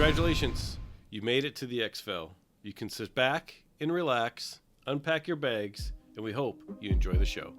Congratulations, you made it to the EXFIL. You can sit back and relax, unpack your bags, and we hope you enjoy the show.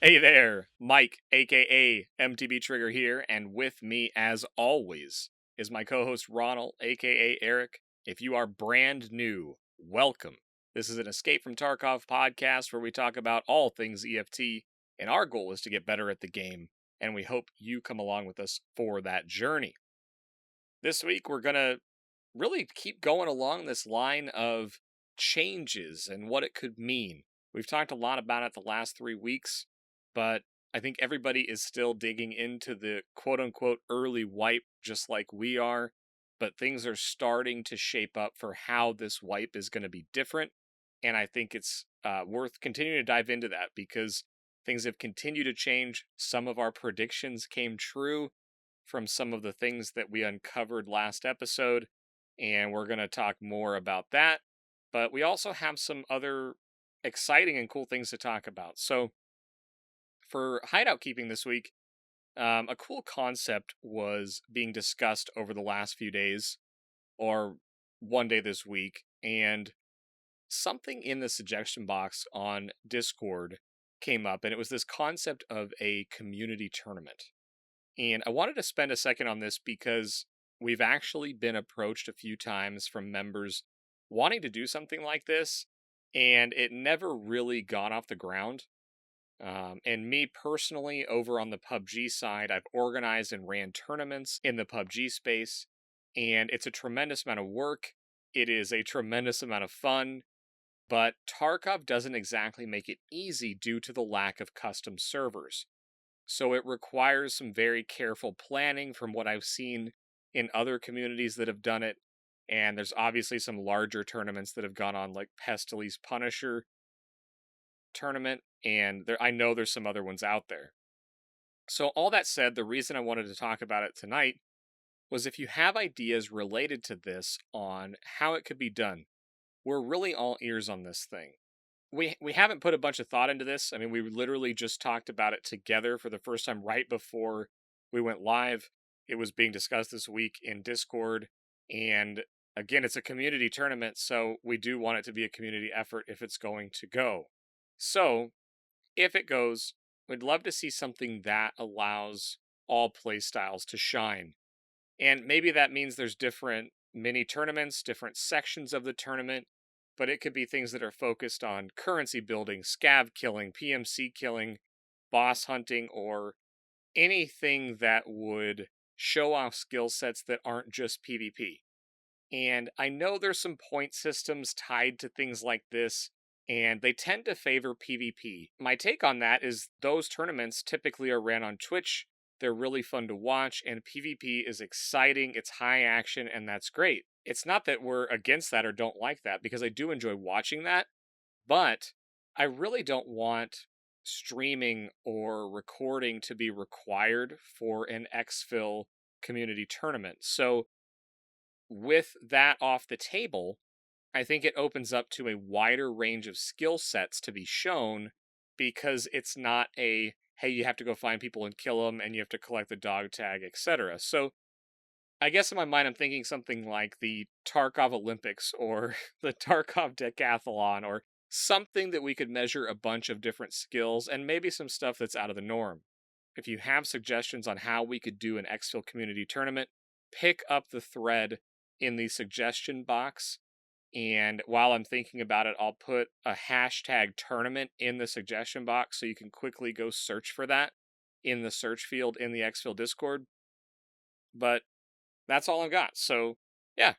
Hey there, Mike, aka MTBtrigger here, and with me, as always, is my co-host Ronald, aka Eric. If you are brand new, welcome. This is an Escape from Tarkov podcast where we talk about all things EFT, and our goal is to get better at the game, and we hope you come along with us for that journey. This week, we're going to really keep going along this line of changes and what it could mean. We've talked a lot about it the last 3 weeks, but I think everybody is still digging into the quote-unquote early wipe just like we are, but things are starting to shape up for how this wipe is going to be different, and I think it's worth continuing to dive into that because things have continued to change. Some of our predictions came true from some of the things that we uncovered last episode, and we're going to talk more about that, but we also have some other exciting and cool things to talk about. So for hideout keeping this week, a cool concept was being discussed over the last few days, or one day this week, and something in the suggestion box on Discord came up, and it was this concept of a community tournament. And I wanted to spend a second on this because we've actually been approached a few times from members wanting to do something like this, and it never really got off the ground. And me personally, over on the PUBG side, I've organized and ran tournaments in the PUBG space, and it's a tremendous amount of work. It is a tremendous amount of fun, but Tarkov doesn't exactly make it easy due to the lack of custom servers. So it requires some very careful planning from what I've seen in other communities that have done it, and there's obviously some larger tournaments that have gone on, like Pestil's Punisher tournament, and I know there's some other ones out there. So all that said, the reason I wanted to talk about it tonight was if you have ideas related to this on how it could be done, we're really all ears on this thing. We haven't put a bunch of thought into this. I mean, we literally just talked about it together for the first time right before we went live. It was being discussed this week in Discord, and again, it's a community tournament, so we do want it to be a community effort if it's going to go. So, if it goes, we'd love to see something that allows all play styles to shine. And maybe that means there's different mini tournaments, different sections of the tournament, but it could be things that are focused on currency building, scav killing, PMC killing, boss hunting, or anything that would show off skill sets that aren't just PvP. And I know there's some point systems tied to things like this, and they tend to favor PvP. My take on that is those tournaments typically are ran on Twitch. They're really fun to watch, and PvP is exciting, it's high action, and that's great. It's not that we're against that or don't like that, because I do enjoy watching that, but I really don't want streaming or recording to be required for an EXFIL community tournament. So with that off the table, I think it opens up to a wider range of skill sets to be shown, because it's not a, hey, you have to go find people and kill them, and you have to collect the dog tag, etc. So I guess in my mind, I'm thinking something like the Tarkov Olympics or the Tarkov Decathlon, or something that we could measure a bunch of different skills and maybe some stuff that's out of the norm. If you have suggestions on how we could do an EXFIL community tournament, pick up the thread in the suggestion box. And while I'm thinking about it, I'll put a hashtag tournament in the suggestion box so you can quickly go search for that in the search field in the EXFIL Discord. But that's all I've got. So, yeah.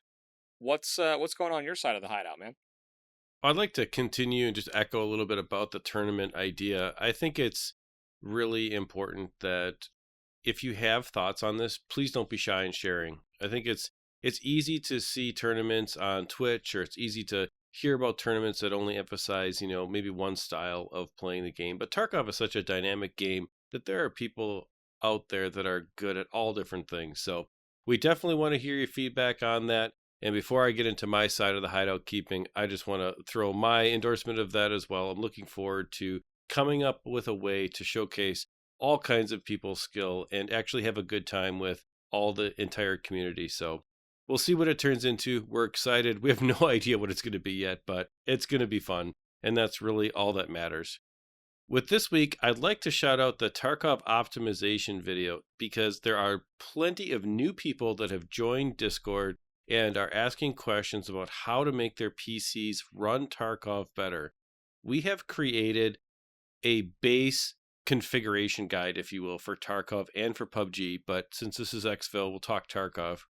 What's going on your side of the hideout, man? I'd like to continue and just echo a little bit about the tournament idea. I think it's really important that if you have thoughts on this, please don't be shy in sharing. I think it's easy to see tournaments on Twitch, or it's easy to hear about tournaments that only emphasize, maybe one style of playing the game. But Tarkov is such a dynamic game that there are people out there that are good at all different things. So we definitely want to hear your feedback on that. And before I get into my side of the hideout keeping, I just want to throw my endorsement of that as well. I'm looking forward to coming up with a way to showcase all kinds of people's skill and actually have a good time with all the entire community. So we'll see what it turns into. We're excited. We have no idea what it's going to be yet, but it's going to be fun. And that's really all that matters. With this week, I'd like to shout out the Tarkov optimization video because there are plenty of new people that have joined Discord and are asking questions about how to make their PCs run Tarkov better. We have created a base configuration guide, if you will, for Tarkov and for PUBG, but since this is EXFIL, we'll talk Tarkov.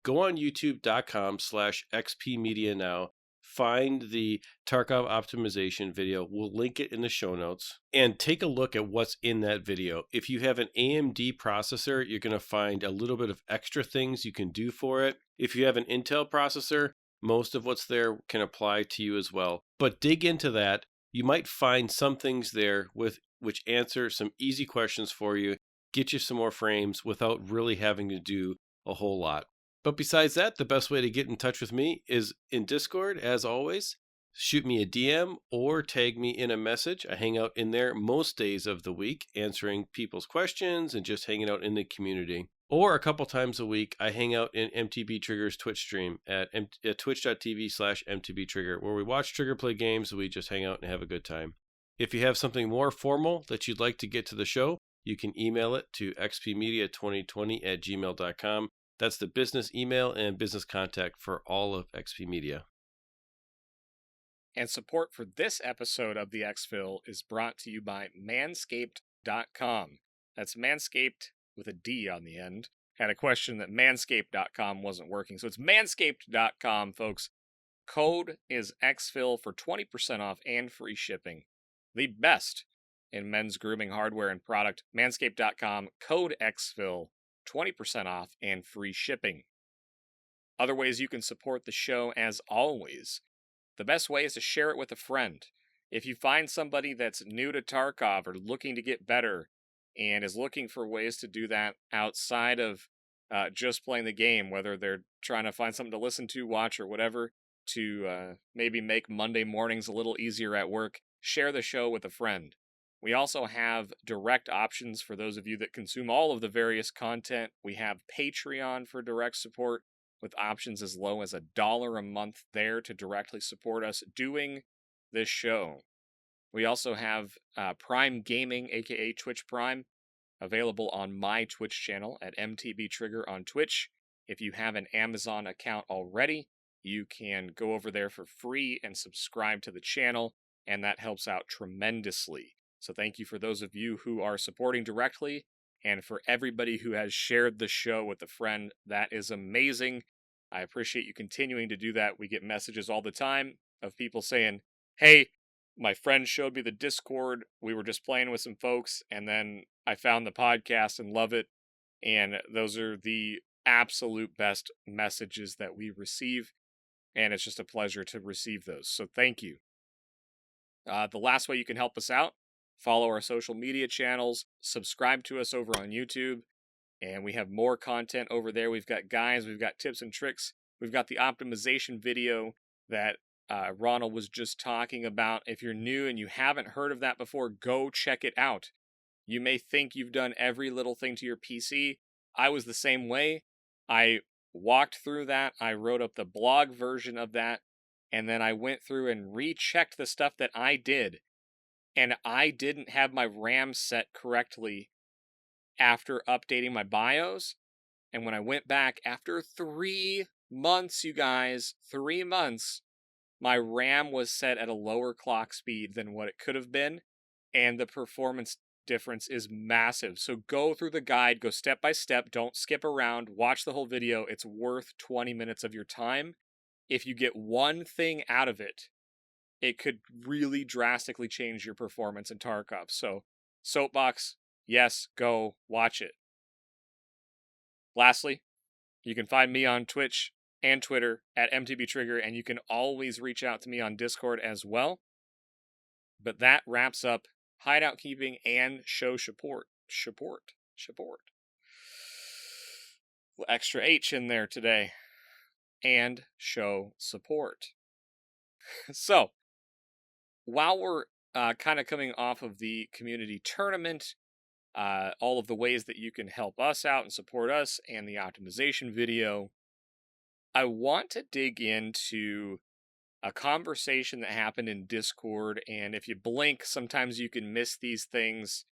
Go on youtube.com/xpmedia now. Find the Tarkov optimization video. We'll link it in the show notes and take a look at what's in that video. If you have an AMD processor, you're going to find a little bit of extra things you can do for it. If you have an Intel processor, most of what's there can apply to you as well. But dig into that. You might find some things there which answer some easy questions for you, get you some more frames without really having to do a whole lot. But besides that, the best way to get in touch with me is in Discord, as always. Shoot me a DM or tag me in a message. I hang out in there most days of the week, answering people's questions and just hanging out in the community. Or a couple times a week, I hang out in MTBtrigger's Twitch stream at twitch.tv/MTBtrigger, where we watch Trigger play games and we just hang out and have a good time. If you have something more formal that you'd like to get to the show, you can email it to xpmedia2020@gmail.com. That's the business email and business contact for all of XP Media. And support for this episode of the EXFIL is brought to you by Manscaped.com. That's Manscaped with a D on the end. Had a question that Manscaped.com wasn't working, so it's Manscaped.com, folks. Code is EXFIL for 20% off and free shipping. The best in men's grooming hardware and product. Manscaped.com, code EXFIL. 20% off and free shipping. Other ways you can support the show, as always. The best way is to share it with a friend. If you find somebody that's new to Tarkov or looking to get better and is looking for ways to do that outside of just playing the game, whether they're trying to find something to listen to, watch, or whatever, to maybe make Monday mornings a little easier at work, share the show with a friend. We also have direct options for those of you that consume all of the various content. We have Patreon for direct support with options as low as $1 a month there to directly support us doing this show. We also have Prime Gaming, aka Twitch Prime, available on my Twitch channel at MTBtrigger on Twitch. If you have an Amazon account already, you can go over there for free and subscribe to the channel, and that helps out tremendously. So thank you for those of you who are supporting directly, and for everybody who has shared the show with a friend. That is amazing. I appreciate you continuing to do that. We get messages all the time of people saying, hey, my friend showed me the Discord. We were just playing with some folks, and then I found the podcast and love it. And those are the absolute best messages that we receive, and it's just a pleasure to receive those. So thank you. The last way you can help us out, follow our social media channels, subscribe to us over on YouTube, and we have more content over there. We've got guides, we've got tips and tricks, we've got the optimization video that Ronald was just talking about. If you're new and you haven't heard of that before, go check it out. You may think you've done every little thing to your PC. I was the same way. I walked through that, I wrote up the blog version of that, and then I went through and rechecked the stuff that I did. And I didn't have my RAM set correctly after updating my BIOS. And when I went back after 3 months, you guys, 3 months, my RAM was set at a lower clock speed than what it could have been. And the performance difference is massive. So go through the guide, go step by step, don't skip around, watch the whole video. It's worth 20 minutes of your time. If you get one thing out of it, it could really drastically change your performance in Tarkov. So, Soapbox, yes, go watch it. Lastly, you can find me on Twitch and Twitter at MTBtrigger, and you can always reach out to me on Discord as well. But that wraps up hideout keeping and show support. Support. Extra H in there today. And show support. So, while we're kind of coming off of the community tournament, all of the ways that you can help us out and support us, and the optimization video, I want to dig into a conversation that happened in Discord. And if you blink, sometimes you can miss these things.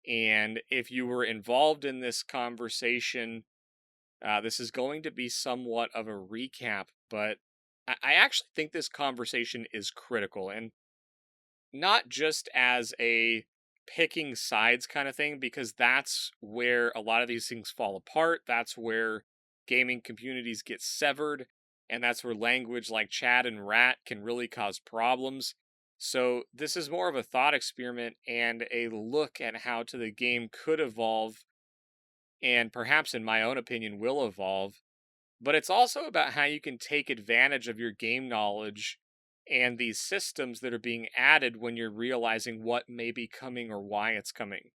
And if you were involved in this conversation, this is going to be somewhat of a recap, but I actually think this conversation is critical, and not just as a picking sides kind of thing, because that's where a lot of these things fall apart. That's where gaming communities get severed, and that's where language like chat and rat can really cause problems. So this is more of a thought experiment and a look at how the game could evolve, and perhaps, in my own opinion, will evolve. But it's also about how you can take advantage of your game knowledge and these systems that are being added when you're realizing what may be coming or why it's coming.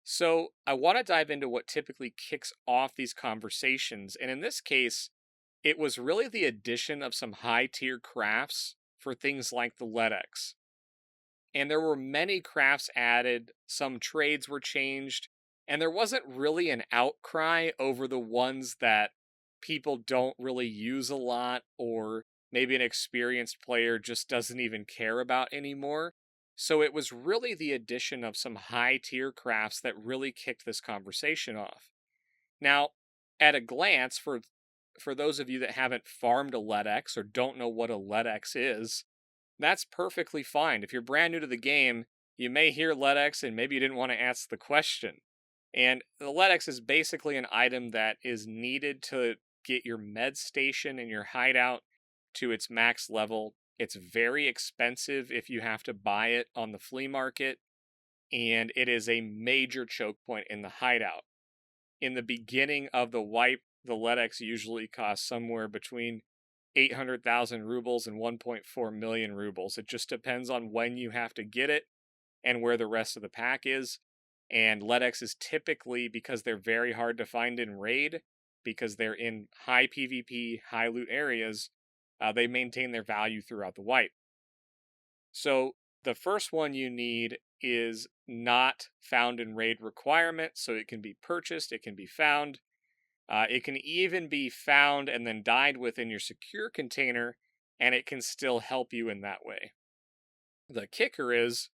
So I want to dive into what typically kicks off these conversations. And in this case, it was really the addition of some high tier crafts for things like the LedX. And there were many crafts added, some trades were changed, and there wasn't really an outcry over the ones that people don't really use a lot, or maybe an experienced player just doesn't even care about anymore. So it was really the addition of some high tier crafts that really kicked this conversation off. Now, at a glance, for those of you that haven't farmed a LedX or don't know what a LedX is, that's perfectly fine. If you're brand new to the game, you may hear LedX and maybe you didn't want to ask the question. And the LedX is basically an item that is needed to get your med station and your hideout to its max level. It's very expensive if you have to buy it on the flea market, and it is a major choke point in the hideout. In the beginning of the wipe, the LedX usually costs somewhere between 800,000 rubles and 1.4 million rubles. It just depends on when you have to get it and where the rest of the pack is. And LedX is typically, because they're very hard to find in raid, because they're in high PvP, high loot areas, they maintain their value throughout the wipe. So the first one you need is not found in raid requirement, so it can be purchased, it can be found. It can even be found and then died within your secure container, and it can still help you in that way. The kicker is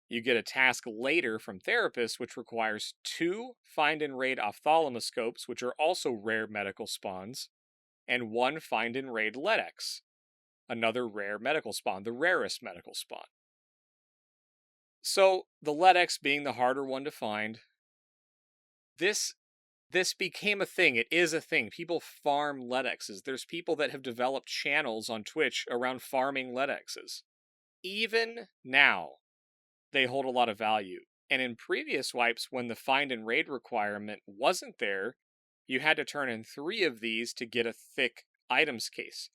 you get a task later from Therapist, which requires 2 find and raid ophthalmoscopes, which are also rare medical spawns, and 1 find and raid LedX, another rare medical spawn, the rarest medical spawn. So the LedX being the harder one to find, this became a thing. It is a thing. People farm LedXs. There's people that have developed channels on Twitch around farming LedXs. Even now, they hold a lot of value. And in previous wipes, when the find and raid requirement wasn't there, you had to turn in 3 of these to get a thick items case.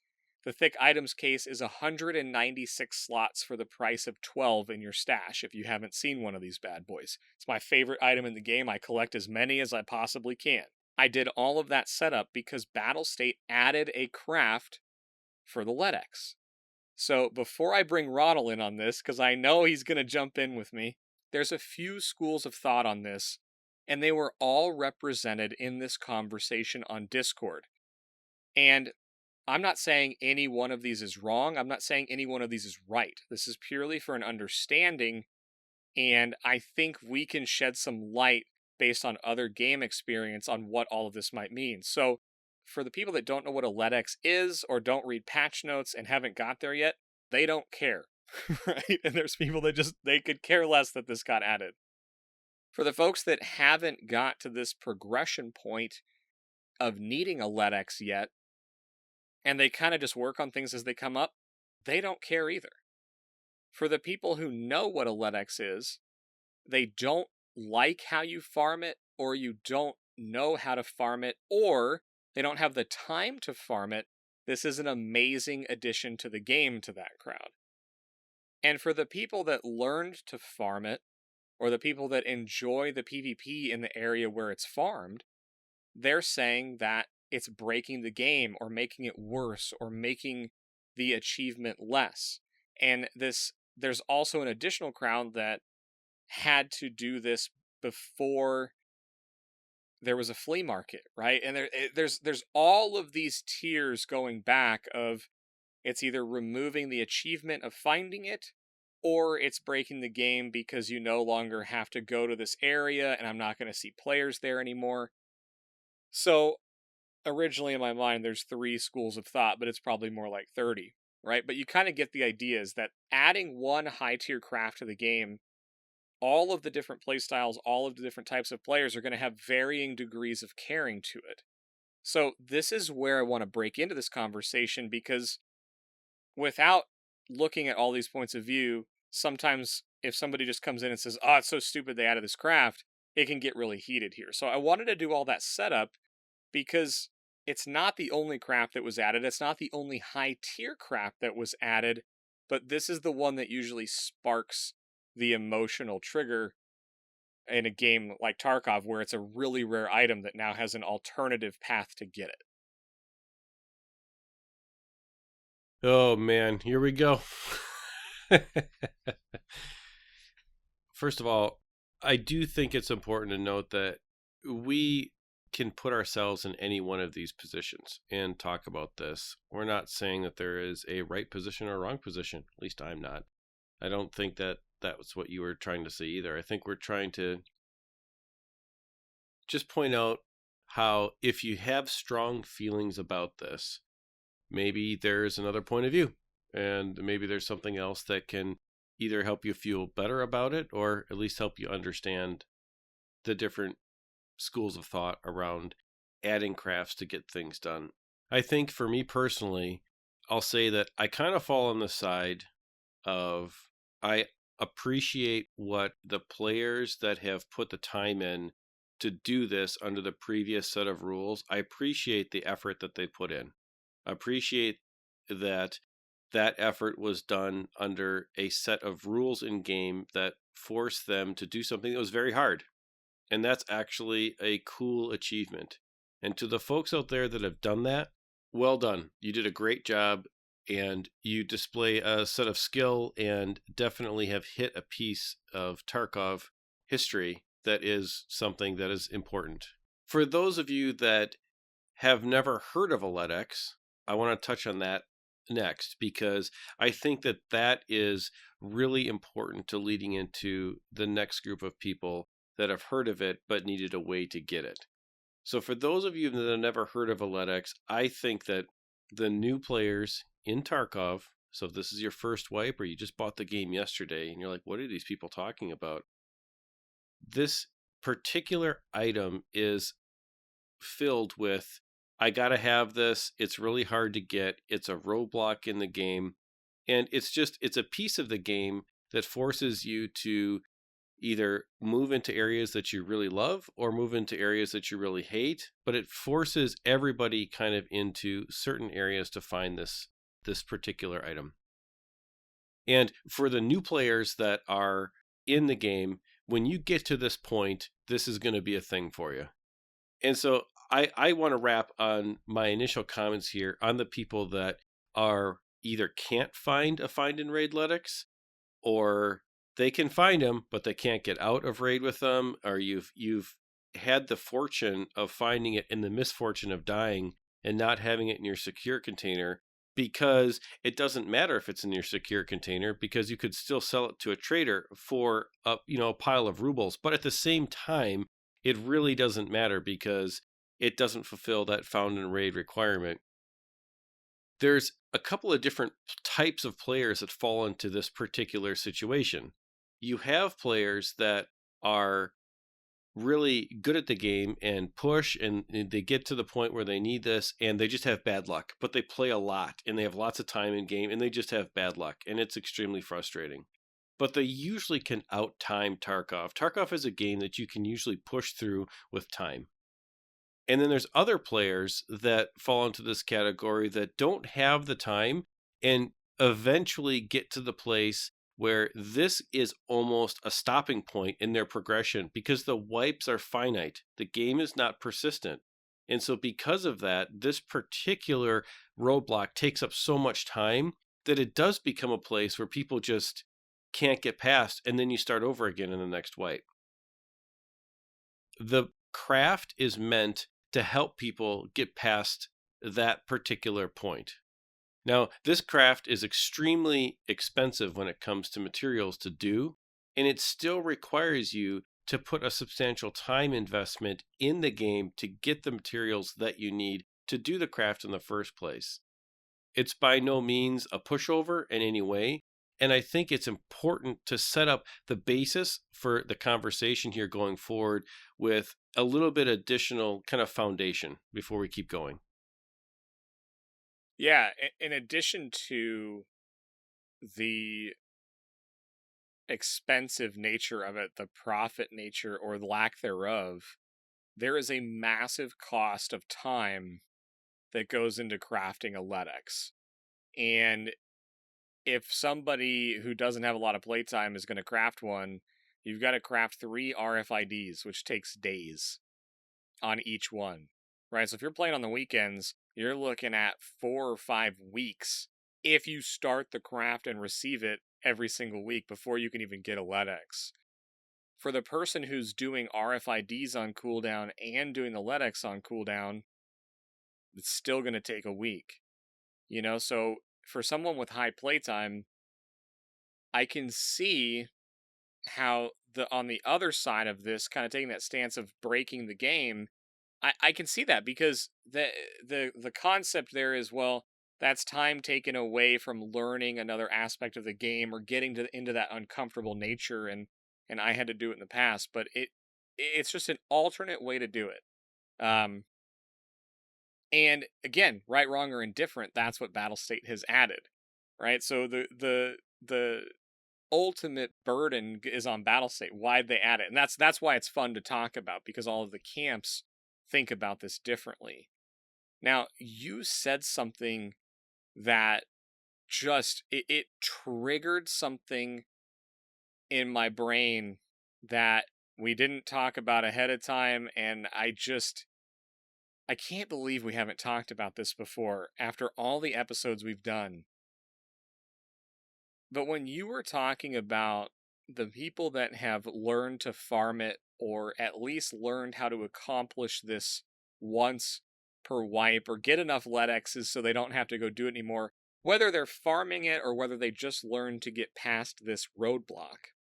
The thick items case is 196 slots for the price of 12 in your stash, if you haven't seen one of these bad boys. It's my favorite item in the game. I collect as many as I possibly can. I did all of that setup because Battlestate added a craft for the LedX. So before I bring Ronald in on this, because I know he's going to jump in with me, there's a few schools of thought on this, and they were all represented in this conversation on Discord. And I'm not saying any one of these is wrong. I'm not saying any one of these is right. This is purely for an understanding, and I think we can shed some light based on other game experience on what all of this might mean. So, for the people that don't know what a LedX is or don't read patch notes and haven't got there yet, they don't care, right? And there's people that they could care less that this got added. For the folks that haven't got to this progression point of needing a LedX yet, and they kind of just work on things as they come up, they don't care either. For the people who know what a LedX is, they don't like how you farm it, or you don't know how to farm it, or they don't have the time to farm it. This is an amazing addition to the game to that crowd. And for the people that learned to farm it, or the people that enjoy the PvP in the area where it's farmed, they're saying that it's breaking the game or making it worse or making the achievement less. And there's also an additional crowd that had to do this before there was a flea market, right? And there's all of these tiers going back of it's either removing the achievement of finding it, or it's breaking the game because you no longer have to go to this area and I'm not going to see players there anymore. So originally in my mind, there's 3 schools of thought, but it's probably more like 30, right? But you kind of get the idea is that adding one high tier craft to the game, all of the different playstyles, all of the different types of players are going to have varying degrees of caring to it. So this is where I want to break into this conversation, because without looking at all these points of view, sometimes if somebody just comes in and says, "Oh, it's so stupid they added this craft," it can get really heated here. So I wanted to do all that setup because it's not the only craft that was added. It's not the only high tier craft that was added, but this is the one that usually sparks the emotional trigger in a game like Tarkov, where it's a really rare item that now has an alternative path to get it. Oh man, here we go. First of all, I do think it's important to note that we can put ourselves in any one of these positions and talk about this. We're not saying that there is a right position or a wrong position. At least I'm not. I don't think that was what you were trying to say either. I think we're trying to just point out how if you have strong feelings about this, maybe there's another point of view, and maybe there's something else that can either help you feel better about it or at least help you understand the different schools of thought around adding crafts to get things done. I think for me personally, I'll say that I kind of fall on the side of I appreciate what the players that have put the time in to do this under the previous set of rules. I appreciate the effort that they put in. I appreciate that effort was done under a set of rules in game that forced them to do something that was very hard. And that's actually a cool achievement. And to the folks out there that have done that, well done. You did a great job, and you display a set of skill and definitely have hit a piece of Tarkov history that is something that is important. For those of you that have never heard of a LedX, I want to touch on that next, because I think that that is really important to leading into the next group of people that have heard of it but needed a way to get it. So for those of you that have never heard of a LedX, I think that the new players in Tarkov, so if this is your first wipe or you just bought the game yesterday and you're like, what are these people talking about? This particular item is filled with, I gotta have this, it's really hard to get, it's a roadblock in the game, and it's a piece of the game that forces you to either move into areas that you really love or move into areas that you really hate, but it forces everybody kind of into certain areas to find this particular item. And for the new players that are in the game, when you get to this point, this is going to be a thing for you. And so I want to wrap on my initial comments here on the people that are either can't find a find and raid LedX, or they can find them, but they can't get out of raid with them, or you've had the fortune of finding it and the misfortune of dying and not having it in your secure container, because it doesn't matter if it's in your secure container, because you could still sell it to a trader for a pile of rubles. But at the same time, it really doesn't matter because it doesn't fulfill that found and raid requirement. There's a couple of different types of players that fall into this particular situation. You have players that are really good at the game and push, and they get to the point where they need this and they just have bad luck, but they play a lot and they have lots of time in game and they just have bad luck, and it's extremely frustrating. But they usually can out-time Tarkov. Tarkov is a game that you can usually push through with time. And then there's other players that fall into this category that don't have the time and eventually get to the place where this is almost a stopping point in their progression because the wipes are finite. The game is not persistent. And so because of that, this particular roadblock takes up so much time that it does become a place where people just can't get past, and then you start over again in the next wipe. The craft is meant to help people get past that particular point. Now, this craft is extremely expensive when it comes to materials to do, and it still requires you to put a substantial time investment in the game to get the materials that you need to do the craft in the first place. It's by no means a pushover in any way, and I think it's important to set up the basis for the conversation here going forward with a little bit additional kind of foundation before we keep going. Yeah, in addition to the expensive nature of it, the profit nature or lack thereof, there is a massive cost of time that goes into crafting a LedX. And if somebody who doesn't have a lot of playtime is going to craft one, you've got to craft 3 RFIDs, which takes days on each one, right? So if you're playing on the weekends, you're looking at 4 or 5 weeks if you start the craft and receive it every single week before you can even get a LedX. For the person who's doing RFIDs on cooldown and doing the LedX on cooldown, it's still going to take a week. You know, so for someone with high playtime, I can see how on the other side of this, kind of taking that stance of breaking the game, I can see that because the concept there is, well, that's time taken away from learning another aspect of the game or getting into that uncomfortable nature, and I had to do it in the past, but it's just an alternate way to do it. And again, right, wrong, or indifferent, that's what Battlestate has added, right? So the ultimate burden is on Battlestate. Why'd they add it? And that's why it's fun to talk about, because all of the camps think about this differently. Now, you said something that just it triggered something in my brain that we didn't talk about ahead of time, and I can't believe we haven't talked about this before after all the episodes we've done. But when you were talking about the people that have learned to farm it, or at least learned how to accomplish this once per wipe, or get enough LedXs so they don't have to go do it anymore, whether they're farming it or whether they just learned to get past this roadblock,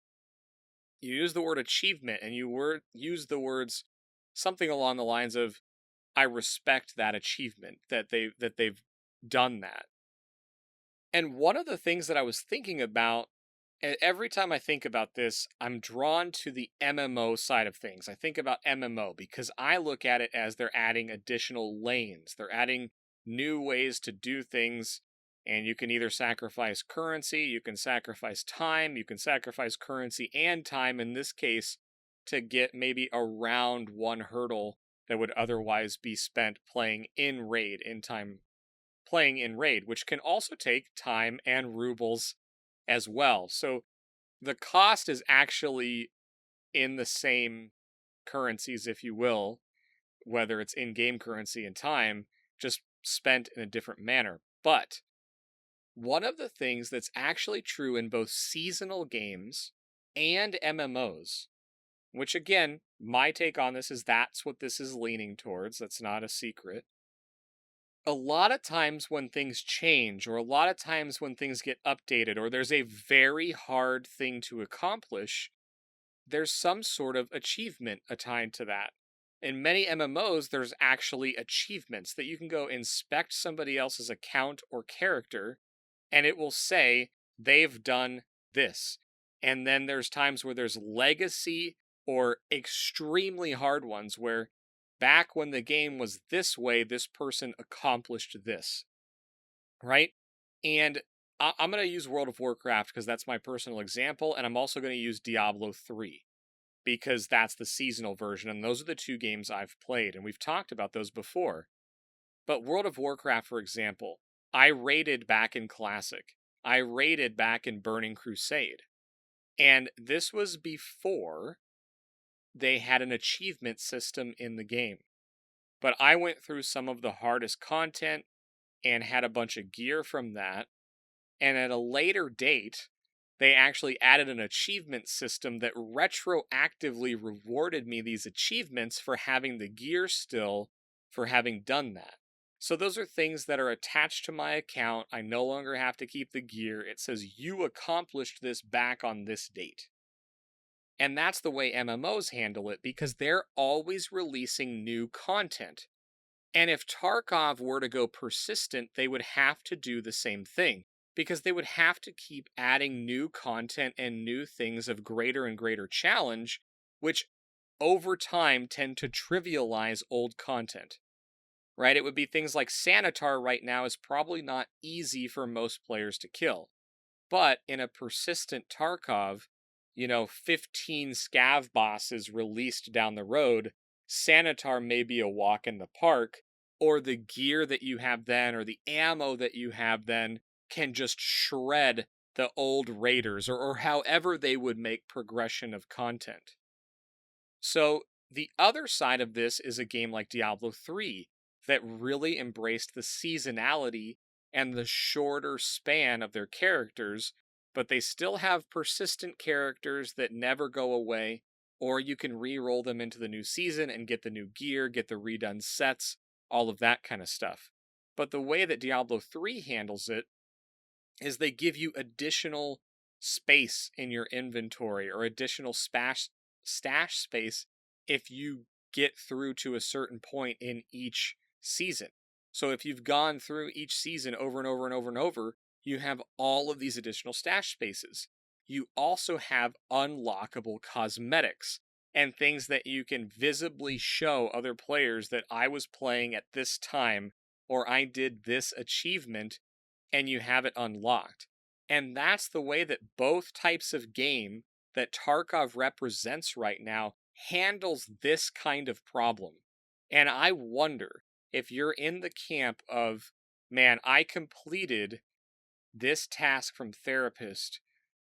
you use the word achievement, and you use the words something along the lines of, I respect that achievement, that they've done that. And one of the things that I was thinking about, and every time I think about this, I'm drawn to the MMO side of things. I think about MMO because I look at it as they're adding additional lanes. They're adding new ways to do things, and you can either sacrifice currency, you can sacrifice time, you can sacrifice currency and time in this case to get maybe around one hurdle that would otherwise be spent playing in raid, which can also take time and rubles as well. So the cost is actually in the same currencies, if you will, whether it's in-game currency and time, just spent in a different manner. But one of the things that's actually true in both seasonal games and MMOs, which again, my take on this is that's what this is leaning towards. That's not a secret. A lot of times when things change, or a lot of times when things get updated, or there's a very hard thing to accomplish, there's some sort of achievement tied to that. In many MMOs, there's actually achievements that you can go inspect somebody else's account or character, and it will say they've done this. And then there's times where there's legacy or extremely hard ones where back when the game was this way, this person accomplished this, right? And I'm going to use World of Warcraft because that's my personal example, and I'm also going to use Diablo 3 because that's the seasonal version, and those are the 2 games I've played, and we've talked about those before. But World of Warcraft, for example, I raided back in Classic. I raided back in Burning Crusade. And this was before they had an achievement system in the game. But I went through some of the hardest content and had a bunch of gear from that. And at a later date, they actually added an achievement system that retroactively rewarded me these achievements for having the gear still, for having done that. So those are things that are attached to my account. I no longer have to keep the gear. It says you accomplished this back on this date. And that's the way MMOs handle it, because they're always releasing new content. And if Tarkov were to go persistent, they would have to do the same thing, because they would have to keep adding new content and new things of greater and greater challenge, which over time tend to trivialize old content. Right? It would be things like Sanitar right now is probably not easy for most players to kill. But in a persistent Tarkov, 15 scav bosses released down the road, Sanitar may be a walk in the park, or the gear that you have then, or the ammo that you have then, can just shred the old raiders, or however they would make progression of content. So the other side of this is a game like Diablo 3 that really embraced the seasonality and the shorter span of their characters, but they still have persistent characters that never go away, or you can re-roll them into the new season and get the new gear, get the redone sets, all of that kind of stuff. But the way that Diablo 3 handles it is they give you additional space in your inventory or additional stash space if you get through to a certain point in each season. So if you've gone through each season over and over and over and over, you have all of these additional stash spaces. You also have unlockable cosmetics and things that you can visibly show other players that I was playing at this time, or I did this achievement, and you have it unlocked. And that's the way that both types of game that Tarkov represents right now handles this kind of problem. And I wonder if you're in the camp of, man, I completed this task from Therapist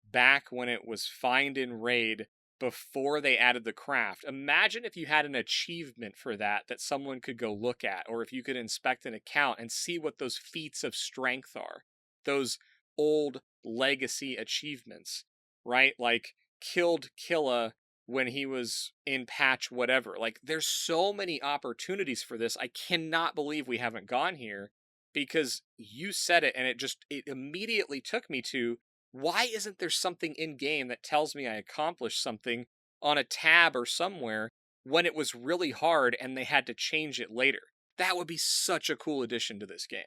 back when it was Find and Raid before they added the craft. Imagine if you had an achievement for that someone could go look at, or if you could inspect an account and see what those feats of strength are, those old legacy achievements, right? Like killed Killa when he was in patch whatever. Like there's so many opportunities for this. I cannot believe we haven't gone here, because you said it and it immediately took me to, why isn't there something in game that tells me I accomplished something on a tab or somewhere when it was really hard and they had to change it later? That would be such a cool addition to this game.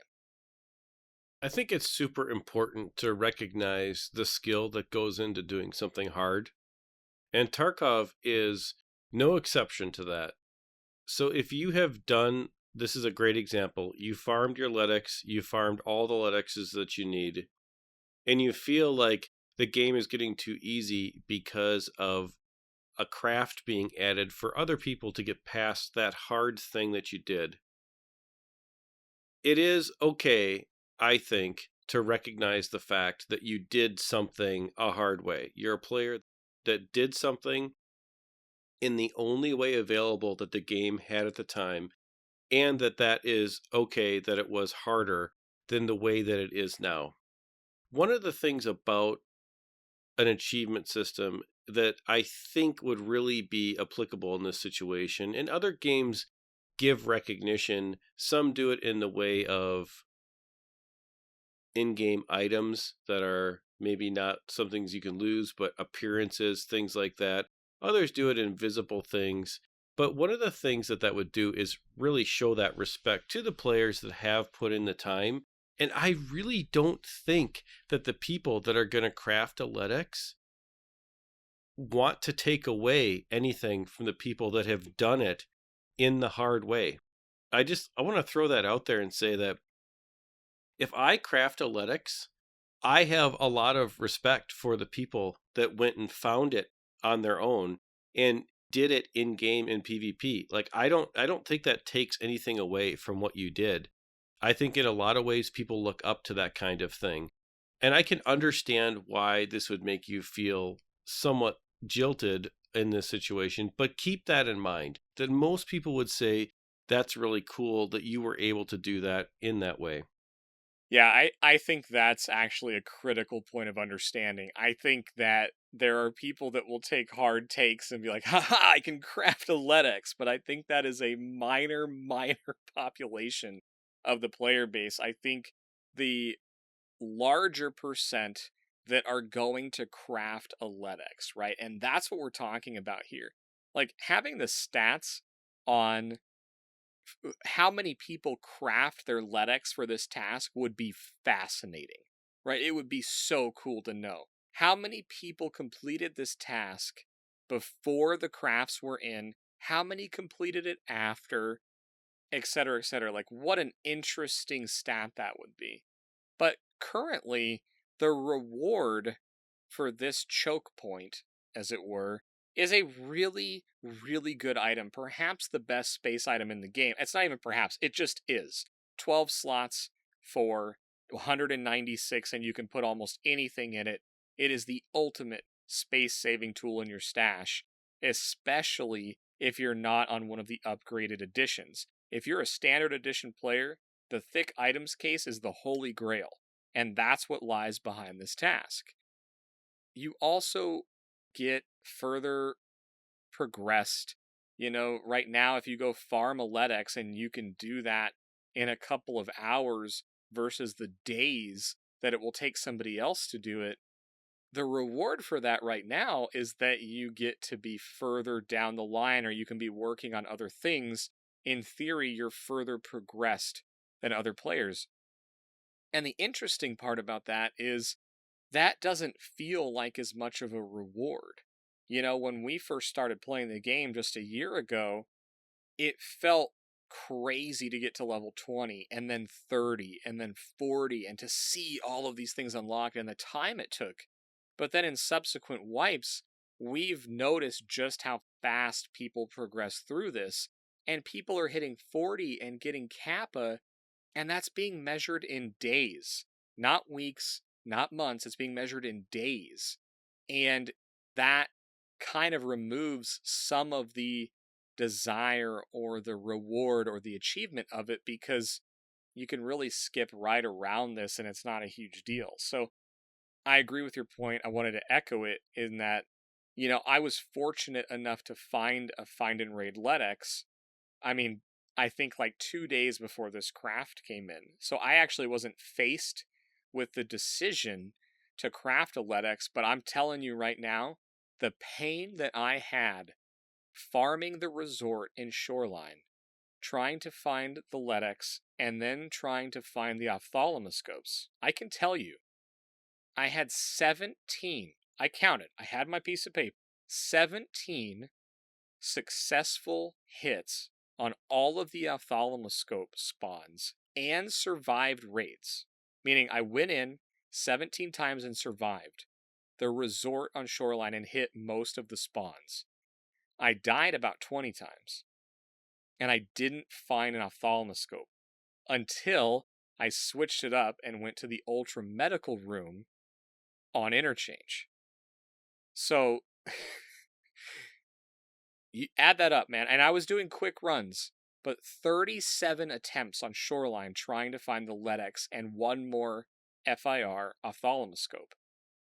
I think it's super important to recognize the skill that goes into doing something hard. And Tarkov is no exception to that. So if you have done, this is a great example, you farmed your LedX, you farmed all the LedXs that you need, and you feel like the game is getting too easy because of a craft being added for other people to get past that hard thing that you did. It is okay, I think, to recognize the fact that you did something a hard way. You're a player that did something in the only way available that the game had at the time, and that is okay that it was harder than the way that it is now. One of the things about an achievement system that I think would really be applicable in this situation, and other games give recognition, some do it in the way of in-game items that are maybe not some things you can lose, but appearances, things like that. Others do it in visible things. But one of the things that would do is really show that respect to the players that have put in the time. And I really don't think that the people that are going to craft a LedX want to take away anything from the people that have done it in the hard way. I want to throw that out there and say that if I craft a LedX, I have a lot of respect for the people that went and found it on their own and did it in game in PvP. Like I don't think that takes anything away from what you did. I think in a lot of ways people look up to that kind of thing. And I can understand why this would make you feel somewhat jilted in this situation, but keep that in mind that most people would say that's really cool that you were able to do that in that way. Yeah, I think that's actually a critical point of understanding. I think that there are people that will take hard takes and be like, haha, I can craft a LedX, but I think that is a minor, minor population of the player base. I think the larger percent that are going to craft a LedX, right? And that's what we're talking about here. Like having the stats on how many people craft their LedX for this task would be fascinating, right? It would be so cool to know how many people completed this task before the crafts were in, how many completed it after, et cetera, et cetera. Like, what an interesting stat that would be. But currently, the reward for this choke point, as it were, is a really, really good item. Perhaps the best space item in the game. It's not even perhaps, it just is. 12 slots for 196, and you can put almost anything in it. It is the ultimate space saving tool in your stash, especially if you're not on one of the upgraded editions. If you're a standard edition player, the thick items case is the holy grail, and that's what lies behind this task. You also get further progressed. You know, right now, if you go farm a LedX and you can do that in a couple of hours versus the days that it will take somebody else to do it, the reward for that right now is that you get to be further down the line, or you can be working on other things. In theory, you're further progressed than other players. And the interesting part about that is that doesn't feel like as much of a reward. You know, when we first started playing the game just a year ago, it felt crazy to get to level 20 and then 30 and then 40 and to see all of these things unlocked and the time it took. But then in subsequent wipes, we've noticed just how fast people progress through this, and people are hitting 40 and getting Kappa, and that's being measured in days, not weeks, not months. It's being measured in days. And that kind of removes some of the desire or the reward or the achievement of it, because you can really skip right around this and it's not a huge deal. So I agree with your point. I wanted to echo it in that, you know, I was fortunate enough to find a find and raid LedX. I mean, I think like 2 days before this craft came in. So I actually wasn't faced with the decision to craft a LedX, but I'm telling you right now, the pain that I had farming the resort in Shoreline, trying to find the LedX, and then trying to find the ophthalmoscopes, I can tell you, I had 17, I counted, I had my piece of paper, 17 successful hits on all of the ophthalmoscope spawns and survived raids. Meaning I went in 17 times and survived the resort on Shoreline and hit most of the spawns. I died about 20 times, and I didn't find an ophthalmoscope until I switched it up and went to the ultra medical room on interchange. So you add that up, man. And I was doing quick runs, but 37 attempts on Shoreline trying to find the LedX and one more FIR ophthalmoscope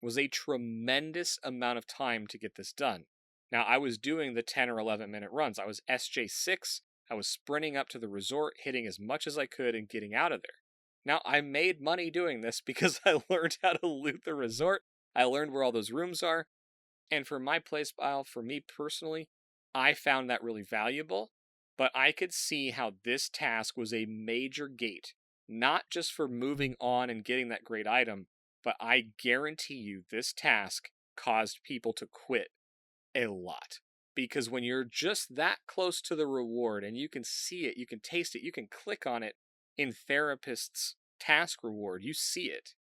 was a tremendous amount of time to get this done. Now, I was doing the 10 or 11 minute runs. I was SJ6. I was sprinting up to the resort, hitting as much as I could and getting out of there. Now, I made money doing this because I learned how to loot the resort. I learned where all those rooms are. And for my playstyle, for me personally, I found that really valuable. But I could see how this task was a major gate, not just for moving on and getting that great item, but I guarantee you this task caused people to quit a lot. Because when you're just that close to the reward and you can see it, you can taste it, you can click on it in Therapist's task reward, you see it,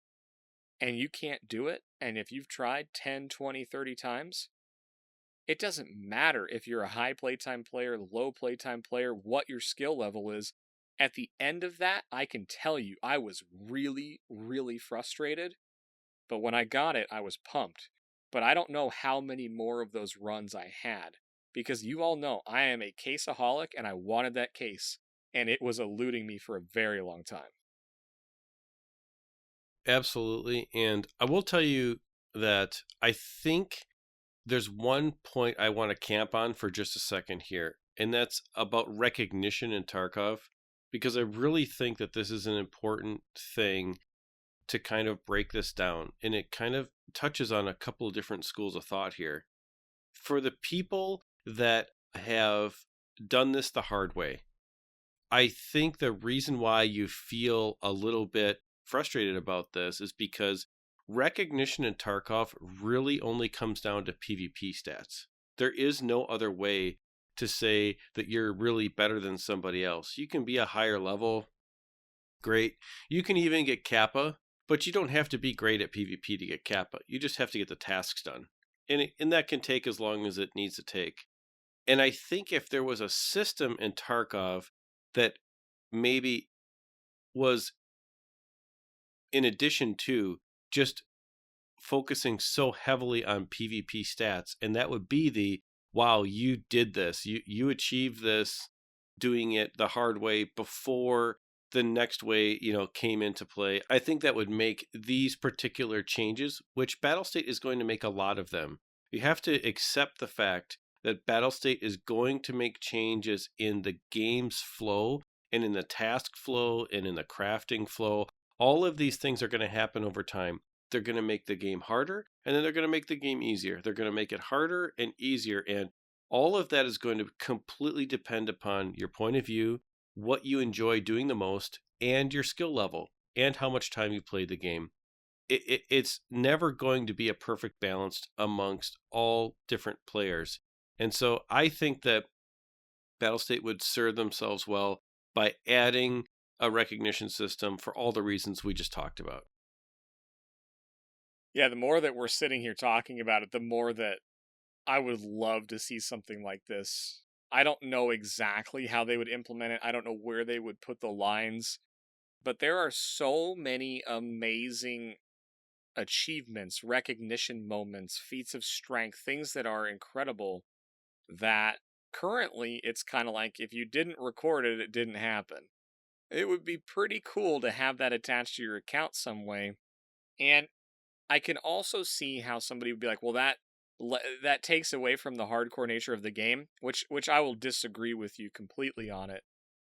and you can't do it, and if you've tried 10, 20, 30 times, it doesn't matter if you're a high playtime player, low playtime player, what your skill level is. At the end of that, I can tell you I was really, really frustrated. But when I got it, I was pumped. but I don't know how many more of those runs I had. Because you all know I am a caseaholic and I wanted that case. And it was eluding me for a very long time. Absolutely. And I will tell you that I think there's one point I want to camp on for just a second here, and that's about recognition in Tarkov, because I really think that this is an important thing to kind of break this down. And it kind of touches on a couple of different schools of thought here. For the people that have done this the hard way, I think the reason why you feel a little bit frustrated about this is because recognition in Tarkov really only comes down to PvP stats. There is no other way to say that you're really better than somebody else. You can be a higher level, great. You can even get Kappa, but you don't have to be great at PvP to get Kappa. You just have to get the tasks done. And that can take as long as it needs to take. And I think if there was a system in Tarkov that maybe was in addition to just focusing so heavily on PvP stats, and that would be the, wow, you did this, you achieved this doing it the hard way before the next way came into play. I think that would make these particular changes, which Battlestate is going to make a lot of them. You have to accept the fact that Battlestate is going to make changes in the game's flow and in the task flow and in the crafting flow. All of these things are going to happen over time. They're going to make the game harder, and then they're going to make the game easier. They're going to make it harder and easier, and all of that is going to completely depend upon your point of view, what you enjoy doing the most, and your skill level, and how much time you play the game. It's never going to be a perfect balance amongst all different players. And so I think that Battlestate would serve themselves well by adding a recognition system for all the reasons we just talked about. Yeah, the more that we're sitting here talking about it, the more that I would love to see something like this. I don't know exactly how they would implement it. I don't know where they would put the lines, but there are so many amazing achievements, recognition moments, feats of strength, things that are incredible that currently it's kind of like if you didn't record it, it didn't happen. It would be pretty cool to have that attached to your account some way. And I can also see how somebody would be like, well, that takes away from the hardcore nature of the game, which I will disagree with you completely on it.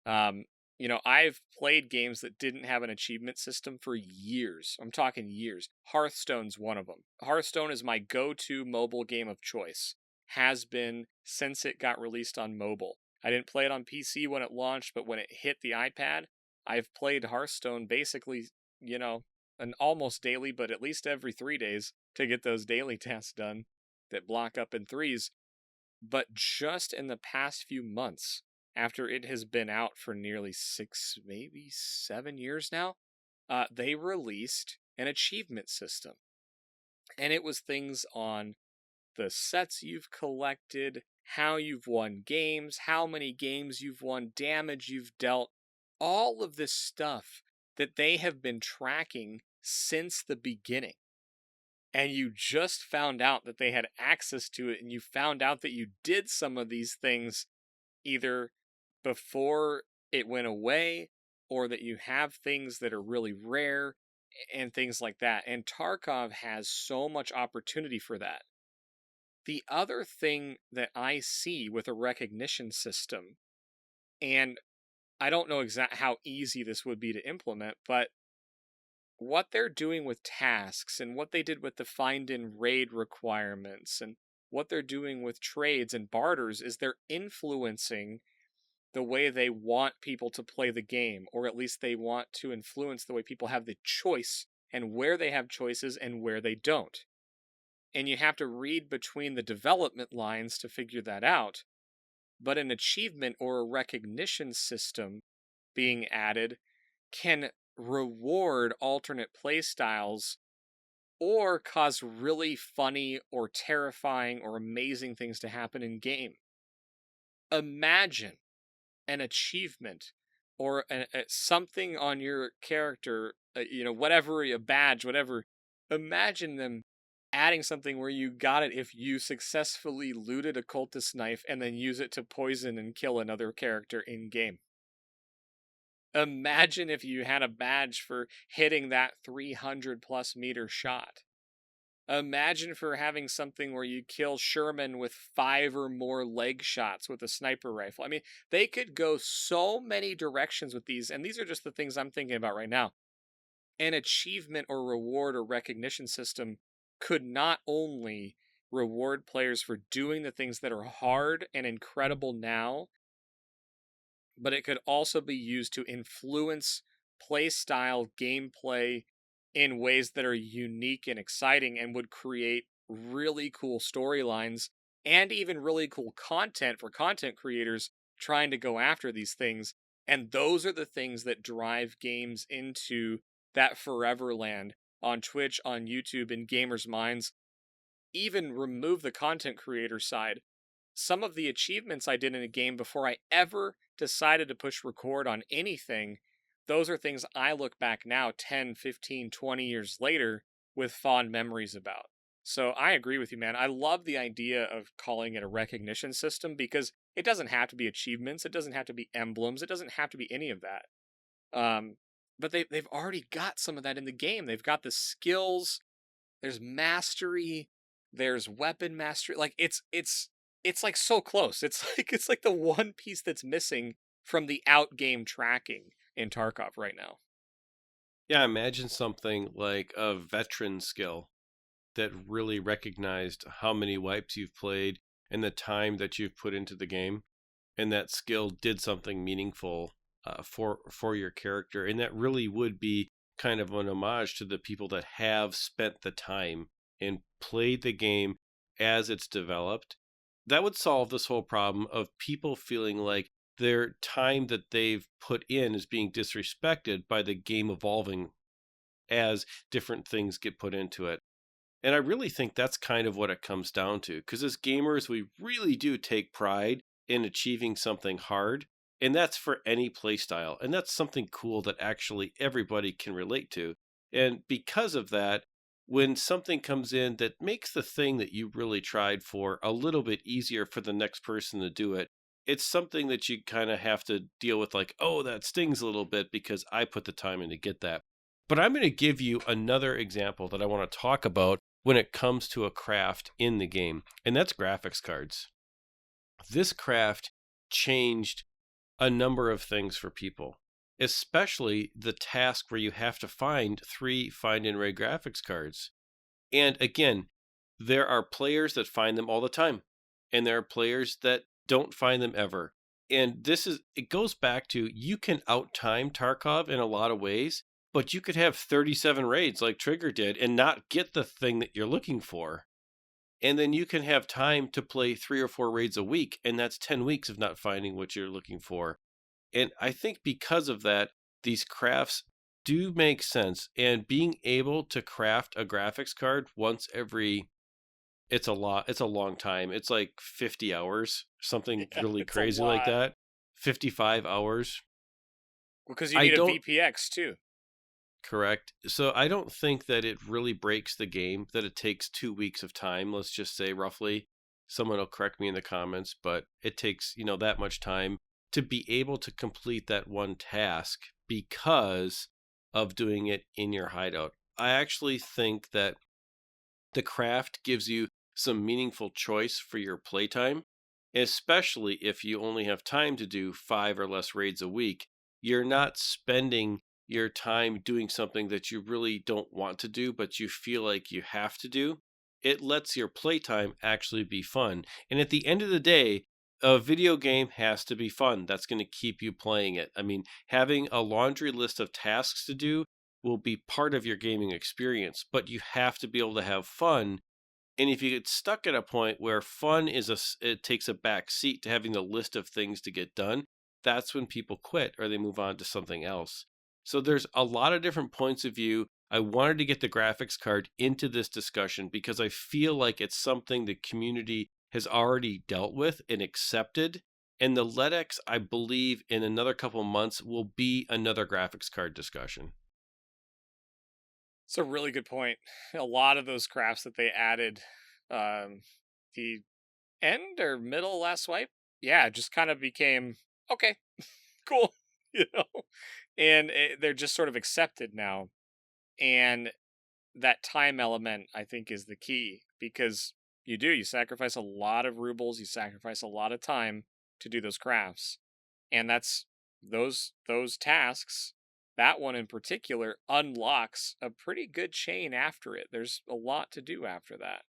I've played games that didn't have an achievement system for years. I'm talking years. Hearthstone's one of them. Hearthstone is my go-to mobile game of choice. Has been since it got released on mobile. I didn't play it on PC when it launched, but when it hit the iPad, I've played Hearthstone basically, an almost daily, but at least every 3 days to get those daily tasks done that block up in threes. But just in the past few months, after it has been out for nearly 6, maybe 7 years now, they released an achievement system. And it was things on the sets you've collected, how you've won games, how many games you've won, damage you've dealt, all of this stuff that they have been tracking since the beginning. And you just found out that they had access to it, and you found out that you did some of these things either before it went away, or that you have things that are really rare and things like that. And Tarkov has so much opportunity for that. The other thing that I see with a recognition system, and I don't know exactly how easy this would be to implement, but what they're doing with tasks and what they did with the find and raid requirements and what they're doing with trades and barters is they're influencing the way they want people to play the game, or at least they want to influence the way people have the choice and where they have choices and where they don't. And you have to read between the development lines to figure that out. But an achievement or a recognition system being added can reward alternate playstyles or cause really funny or terrifying or amazing things to happen in game. Imagine an achievement or something on your character, whatever, a badge, whatever. Imagine them adding something where you got it if you successfully looted a cultist knife and then use it to poison and kill another character in game. Imagine if you had a badge for hitting that 300 plus meter shot. Imagine for having something where you kill Sherman with 5 or more leg shots with a sniper rifle. I mean, they could go so many directions with these, and these are just the things I'm thinking about right now. An achievement or reward or recognition system could not only reward players for doing the things that are hard and incredible now, but it could also be used to influence play style, gameplay in ways that are unique and exciting and would create really cool storylines and even really cool content for content creators trying to go after these things. And those are the things that drive games into that forever land on Twitch, on YouTube, in gamers' minds. Even remove the content creator side. Some of the achievements I did in a game before I ever decided to push record on anything, those are things I look back now 10, 15, 20 years later with fond memories about. So I agree with you, man. I love the idea of calling it a recognition system because it doesn't have to be achievements. It doesn't have to be emblems. It doesn't have to be any of that. But they've already got some of that in the game. They've got the skills. There's mastery. There's weapon mastery. Like it's like so close. It's like the one piece that's missing from the out game tracking in Tarkov right now. Yeah, imagine something like a veteran skill that really recognized how many wipes you've played and the time that you've put into the game, and that skill did something meaningful for your character, and that really would be kind of an homage to the people that have spent the time and played the game as it's developed. That would solve this whole problem of people feeling like their time that they've put in is being disrespected by the game evolving as different things get put into it. And I really think that's kind of what it comes down to, because as gamers, we really do take pride in achieving something hard, and that's for any play style. And that's something cool that actually everybody can relate to. And because of that, when something comes in that makes the thing that you really tried for a little bit easier for the next person to do it, it's something that you kind of have to deal with, like, oh, that stings a little bit because I put the time in to get that. But I'm going to give you another example that I want to talk about when it comes to a craft in the game, and that's graphics cards. This craft changed a number of things for people, especially the task where you have to find 3 find and raid graphics cards. And again, there are players that find them all the time, and there are players that don't find them ever. And it goes back to, you can outtime Tarkov in a lot of ways, but you could have 37 raids like Trigger did and not get the thing that you're looking for. And then you can have time to play 3 or 4 raids a week, and that's 10 weeks of not finding what you're looking for. And I think because of that, these crafts do make sense. And being able to craft a graphics card once every, it's a long time. It's like 50 hours, something really crazy like that. 55 hours. Because you need a VPX too. Correct. So I don't think that it really breaks the game that it takes 2 weeks of time. Let's just say roughly. Someone will correct me in the comments, but it takes, that much time to be able to complete that one task because of doing it in your hideout. I actually think that the craft gives you some meaningful choice for your playtime, especially if you only have time to do 5 or less raids a week. You're not spending your time doing something that you really don't want to do, but you feel like you have to do. It lets your playtime actually be fun. And at the end of the day, a video game has to be fun. That's going to keep you playing it. I mean, having a laundry list of tasks to do will be part of your gaming experience, but you have to be able to have fun. And if you get stuck at a point where fun it takes a back seat to having the list of things to get done, that's when people quit or they move on to something else. So there's a lot of different points of view. I wanted to get the graphics card into this discussion because I feel like it's something the community has already dealt with and accepted. And the LedX, I believe, in another couple months will be another graphics card discussion. It's a really good point. A lot of those crafts that they added, the end or middle last swipe, yeah, just kind of became okay, cool, you know, and they're just sort of accepted now. And that time element, I think, is the key because you sacrifice a lot of rubles, you sacrifice a lot of time to do those crafts, and that's those tasks. That one in particular unlocks a pretty good chain after it. There's a lot to do after that.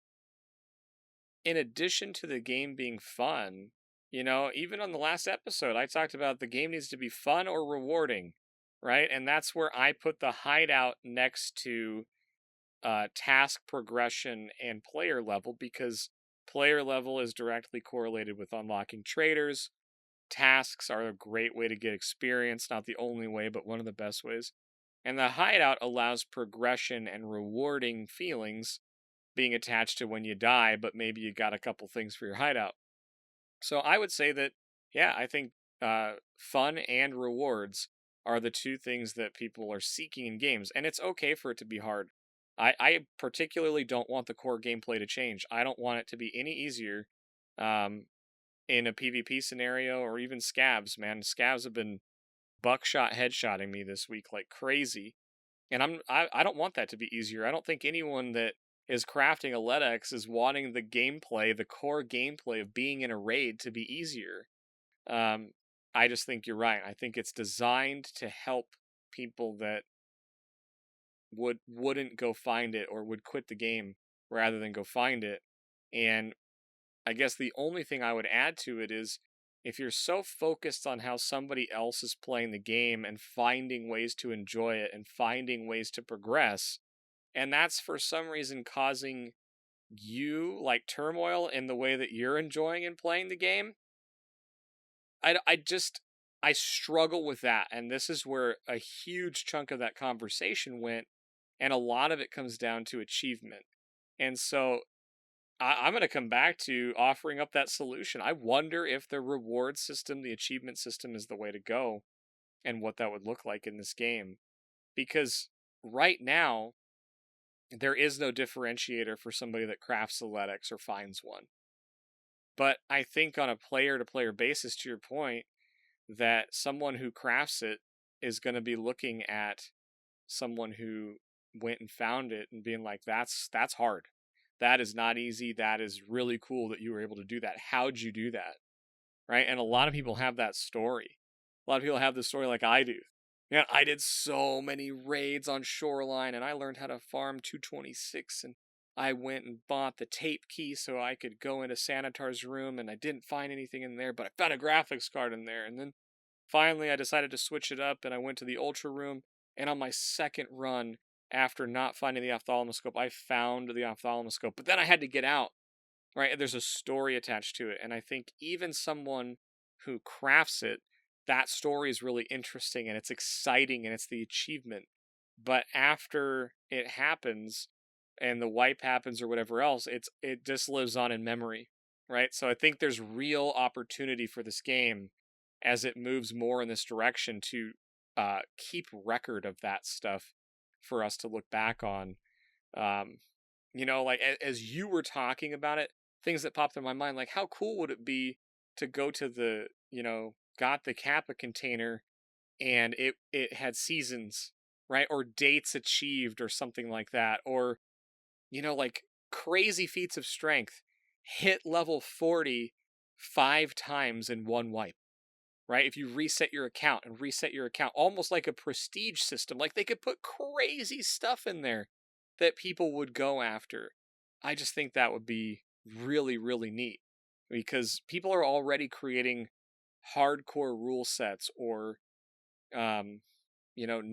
In addition to the game being fun, even on the last episode, I talked about the game needs to be fun or rewarding, right? And that's where I put the hideout next to task progression and player level because player level is directly correlated with unlocking traders. Tasks are a great way to get experience, not the only way, but one of the best ways. And the hideout allows progression and rewarding feelings being attached to when you die, but maybe you got a couple things for your hideout. So I would say that, yeah, I think fun and rewards are the two things that people are seeking in games, and it's okay for it to be hard. I particularly don't want the core gameplay to change. I don't want it to be any easier um, in a PvP scenario or even scavs, man. Scavs have been buckshot headshotting me this week like crazy. And I don't want that to be easier. I don't think anyone that is crafting a LedX is wanting the gameplay, the core gameplay of being in a raid to be easier. Um, I just think you're right. I think it's designed to help people that wouldn't go find it or would quit the game rather than go find it. And I guess the only thing I would add to it is if you're so focused on how somebody else is playing the game and finding ways to enjoy it and finding ways to progress, and that's for some reason causing you like turmoil in the way that you're enjoying and playing the game, I struggle with that. And this is where a huge chunk of that conversation went. And a lot of it comes down to achievement. And so I'm going to come back to offering up that solution. I wonder if the reward system, the achievement system is the way to go and what that would look like in this game. Because right now, there is no differentiator for somebody that crafts a LedX or finds one. But I think on a player to player basis, to your point, that someone who crafts it is going to be looking at someone who went and found it and being like, that's hard. That is not easy. That is really cool that you were able to do that. How'd you do that? Right? And a lot of people have that story. A lot of people have the story like I do. Man, I did so many raids on Shoreline and I learned how to farm 226 and I went and bought the tape key so I could go into Sanitar's room and I didn't find anything in there, but I found a graphics card in there. And then finally I decided to switch it up and I went to the Ultra room, and on my second run after not finding the ophthalmoscope, I found the ophthalmoscope. But then I had to get out, right? There's a story attached to it. And I think even someone who crafts it, that story is really interesting and it's exciting and it's the achievement. But after it happens and the wipe happens or whatever else, it just lives on in memory, right? So I think there's real opportunity for this game as it moves more in this direction to keep record of that stuff for us to look back on. Um, like as you were talking about it, things that popped in my mind, like how cool would it be to go to the, got the Kappa container and it had seasons, right? Or dates achieved or something like that. Or, like crazy feats of strength, hit level 40 5 times in one wipe, right? If you reset your account and reset your account, almost like a prestige system, like they could put crazy stuff in there that people would go after. I just think that would be really, really neat because people are already creating hardcore rule sets or,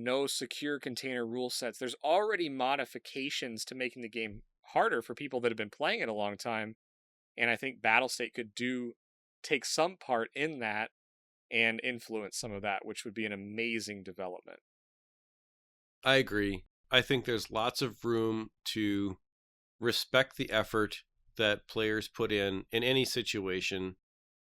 no secure container rule sets. There's already modifications to making the game harder for people that have been playing it a long time. And I think Battlestate could take some part in that and influence some of that, which would be an amazing development. I agree. I think there's lots of room to respect the effort that players put in any situation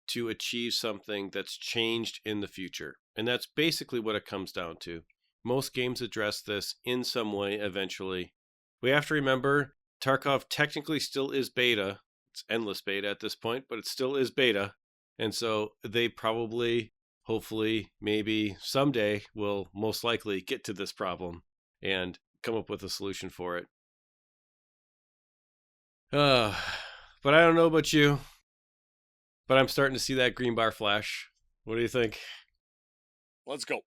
to achieve something that's changed in the future. And that's basically what it comes down to. Most games address this in some way eventually. We have to remember Tarkov technically still is beta. It's endless beta at this point, but it still is beta. And so they probably, hopefully, maybe someday will most likely get to this problem and come up with a solution for it. But I don't know about you, but I'm starting to see that green bar flash. What do you think? Let's go.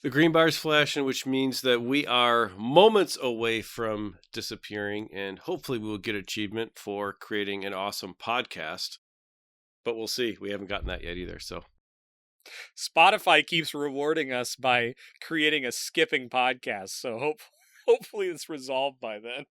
The green bar's flashing, which means that we are moments away from disappearing, and hopefully we will get achievement for creating an awesome podcast. But we'll see. We haven't gotten that yet either. So Spotify keeps rewarding us by creating a skipping podcast. So hopefully it's resolved by then.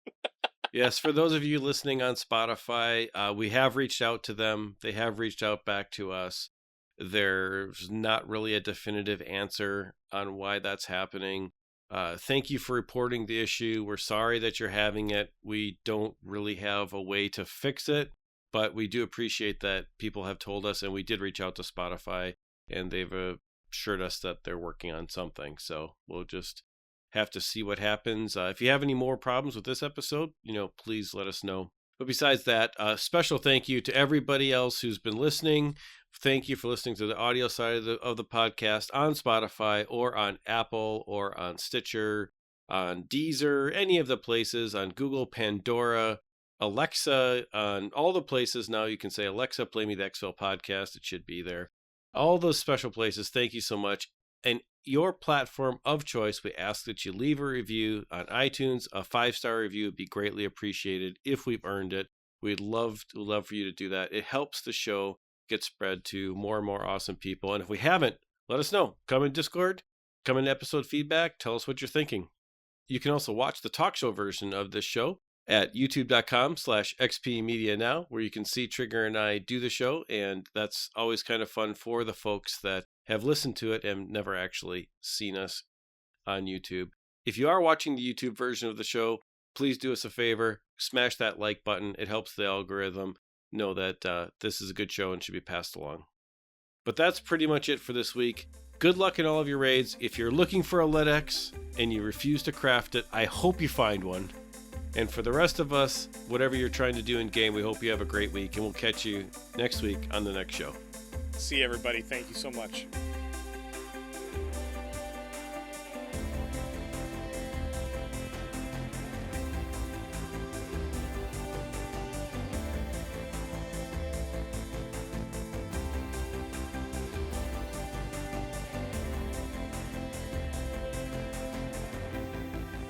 Yes, for those of you listening on Spotify, we have reached out to them. They have reached out back to us. There's not really a definitive answer on why that's happening. Thank you for reporting the issue. We're sorry that you're having it. We don't really have a way to fix it, but we do appreciate that people have told us, and we did reach out to Spotify, and they've assured us that they're working on something. So we'll just have to see what happens. If you have any more problems with this episode, please let us know. But besides that, special thank you to everybody else who's been listening. Thank you for listening to the audio side of the podcast on Spotify or on Apple or on Stitcher, on Deezer, any of the places, on Google, Pandora, Alexa, on all the places. Now you can say, Alexa, play me the EXFIL podcast. It should be there. All those special places. Thank you so much. And your platform of choice, we ask that you leave a review on iTunes. A 5-star review would be greatly appreciated if we've earned it. We'd love for you to do that. It helps the show get spread to more and more awesome people. And if we haven't, let us know. Come in Discord, come in episode feedback, tell us what you're thinking. You can also watch the talk show version of this show at youtube.com/xpmedianow, where you can see Trigger and I do the show. And that's always kind of fun for the folks that have listened to it and never actually seen us on YouTube. If you are watching the YouTube version of the show, please do us a favor, smash that like button. It helps the algorithm know that this is a good show and should be passed along. But that's pretty much it for this week. Good luck in all of your raids. If you're looking for a LedX and you refuse to craft it, I hope you find one. And for the rest of us, whatever you're trying to do in game, we hope you have a great week, and we'll catch you next week on the next show. See everybody. Thank you so much.